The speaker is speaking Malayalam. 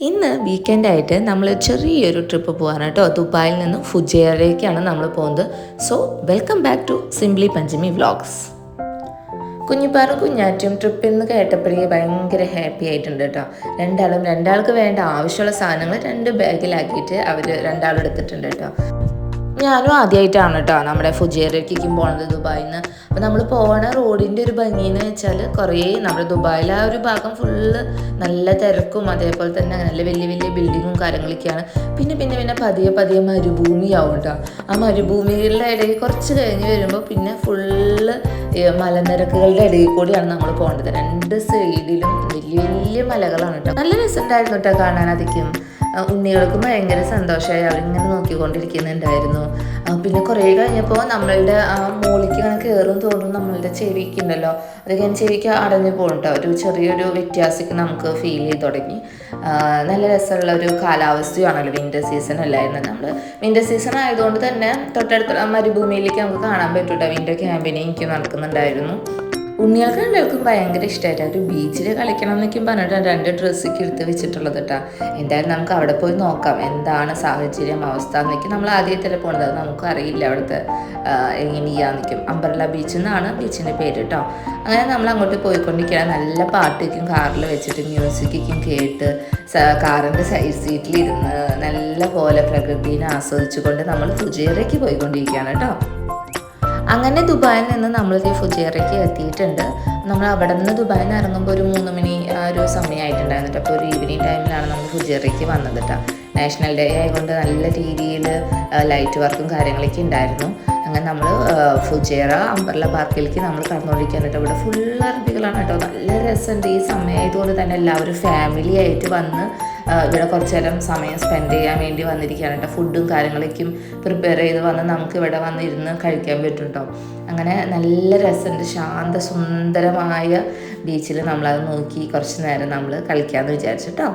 ഇന്ന് വീക്കെൻഡായിട്ട് നമ്മൾ ചെറിയൊരു ട്രിപ്പ് പോകാനാണ് കേട്ടോ. ദുബായിൽ നിന്ന് ഫുജൈറയിലേക്കാണ് നമ്മൾ പോകുന്നത്. So welcome back to simply Panchami vlogs. കുഞ്ഞിപ്പാറും കുഞ്ഞാറ്റും ട്രിപ്പിൽ നിന്ന് കേട്ടപ്പോഴേ ഭയങ്കര ഹാപ്പി ആയിട്ടുണ്ട് കേട്ടോ. രണ്ടാൾക്ക് വേണ്ട ആവശ്യമുള്ള സാധനങ്ങൾ 2 ബാഗിലാക്കിയിട്ട് അവർ രണ്ടാളും എടുത്തിട്ടുണ്ട് കേട്ടോ. ഞാനും ആദ്യമായിട്ടാണ് കേട്ടോ നമ്മുടെ ഫുജൈറയ്ക്കും പോണത് ദുബായിൽ നിന്ന്. അപ്പോൾ നമ്മൾ പോണ റോഡിൻ്റെ ഒരു ഭംഗിയെന്ന് വെച്ചാൽ കുറേ നമ്മുടെ ദുബായിലെ ആ ഒരു ഭാഗം ഫുള്ള് നല്ല തിരക്കും അതേപോലെ തന്നെ നല്ല വലിയ വലിയ ബിൽഡിങ്ങും കാര്യങ്ങളൊക്കെയാണ്. പിന്നെ പതിയെ മരുഭൂമിയാവും കേട്ടോ. ആ മരുഭൂമികളുടെ ഇടയിൽ കുറച്ച് കഴിഞ്ഞ് വരുമ്പോൾ പിന്നെ ഫുള്ള് മലനിരക്കുകളുടെ ഇടയിൽ കൂടിയാണ് നമ്മൾ പോകേണ്ടത്. 2 സൈഡിലും വലിയ വലിയ മലകളാണ് കേട്ടോ. നല്ല രസമുണ്ടായിരുന്നു കേട്ടോ കാണാൻ. അധികം ഉണ്ണികൾക്കും ഭയങ്കര സന്തോഷമായി, അവരിങ്ങനെ നോക്കിക്കൊണ്ടിരിക്കുന്നുണ്ടായിരുന്നു. പിന്നെ കുറേ കഴിഞ്ഞപ്പോൾ നമ്മളുടെ ആ മോളിക്ക് ഇങ്ങനെ കയറും തോറും നമ്മളുടെ ചെവിക്ക് ഉണ്ടല്ലോ, അതൊക്കെ ചെവിക്ക് അടഞ്ഞു പോകട്ടോ. ഒരു ചെറിയൊരു വ്യത്യാസമൊക്കെ നമുക്ക് ഫീൽ ചെയ്ത് തുടങ്ങി. നല്ല രസമുള്ള ഒരു കാലാവസ്ഥയാണല്ലോ. വിൻ്റർ സീസൺ അല്ലായിരുന്നു. നമ്മൾ വിൻ്റർ സീസൺ ആയതുകൊണ്ട് തന്നെ തൊട്ടടുത്ത മരുഭൂമിയിലേക്ക് നമുക്ക് കാണാൻ പറ്റൂട്ടോ. വിൻ്റർ ക്യാമ്പിന് എനിക്ക് നടക്കുന്നുണ്ടായിരുന്നു. ഉണ്ണികൾക്ക് രണ്ടുപേർക്കും ഭയങ്കര ഇഷ്ടമായിട്ട് അവർ ബീച്ചിൽ കളിക്കണം എന്നൊക്കെ പറഞ്ഞിട്ടാണ് 2 ഡ്രസ്സൊക്കെ എടുത്ത് വെച്ചിട്ടുള്ളത് കേട്ടോ. എന്തായാലും നമുക്ക് അവിടെ പോയി നോക്കാം എന്താണ് സാഹചര്യം അവസ്ഥ എന്നൊക്കെ. നമ്മൾ ആദ്യമായിട്ടല്ലേ പോകുന്നത്, അത് നമുക്കും അറിയില്ല അവിടുത്തെ എങ്ങനെയാന്ന് നിൽക്കും. അംബ്രല്ല ബീച്ച് എന്നാണ് ബീച്ചിൻ്റെ പേര് കേട്ടോ. അങ്ങനെ നമ്മൾ അങ്ങോട്ട് പോയിക്കൊണ്ടിരിക്കുകയാണ്. നല്ല പാട്ടൊക്കെയും കാറിൽ വെച്ചിട്ട് മ്യൂസിക്കൊക്കെയും കേട്ട് കാറിൻ്റെ സൈഡ് സീറ്റിലിരുന്ന് നല്ല പോലെ പ്രകൃതിനെ ആസ്വദിച്ചുകൊണ്ട് നമ്മൾ ഫുജൈറയ്ക്ക് പോയിക്കൊണ്ടിരിക്കുകയാണ് കേട്ടോ. അങ്ങനെ ദുബായിൽ നിന്ന് നമ്മൾ ഫുജൈറയ്ക്ക് എത്തിയിട്ടുണ്ട്. നമ്മൾ അവിടെ നിന്ന് ദുബായിൽ നിന്ന് ഇറങ്ങുമ്പോൾ ഒരു 3 മണി ഒരു സമയമായിട്ടുണ്ടായിരുന്നു. അപ്പോൾ ഒരു ഈവനിങ് ടൈമിലാണ് നമ്മൾ ഫുജൈറയ്ക്ക് വന്നത് കേട്ടോ. നാഷണൽ ഡേ ആയതുകൊണ്ട് നല്ല രീതിയിൽ ലൈറ്റ് വർക്കും കാര്യങ്ങളൊക്കെ ഉണ്ടായിരുന്നു. അങ്ങനെ നമ്മൾ ഫുജൈറ അംബ്രല്ല പാർക്കിലേക്ക് നമ്മൾ കടന്നുകൊണ്ടിരിക്കുകയാണ് കേട്ടോ. ഇവിടെ ഫുൾ അറബികളാണ് കേട്ടോ. നല്ല രസമുണ്ട്. ഈ സമയമായതുകൊണ്ട് തന്നെ എല്ലാവരും ഫാമിലി ആയിട്ട് വന്ന് ഇവിടെ കുറച്ച് നേരം സമയം സ്പെൻഡ് ചെയ്യാൻ വേണ്ടി വന്നിരിക്കുകയാണ് കേട്ടോ. ഫുഡും കാര്യങ്ങളൊക്കെയും പ്രിപ്പയർ ചെയ്ത് വന്ന് നമുക്ക് ഇവിടെ വന്നിരുന്ന് കഴിക്കാൻ പറ്റും കേട്ടോ. അങ്ങനെ നല്ല രസമുണ്ട്. ശാന്ത സുന്ദരമായ ബീച്ചിൽ നമ്മളത് നോക്കി കുറച്ച് നേരം നമ്മൾ കളിക്കാമെന്ന് വിചാരിച്ചു കേട്ടോ.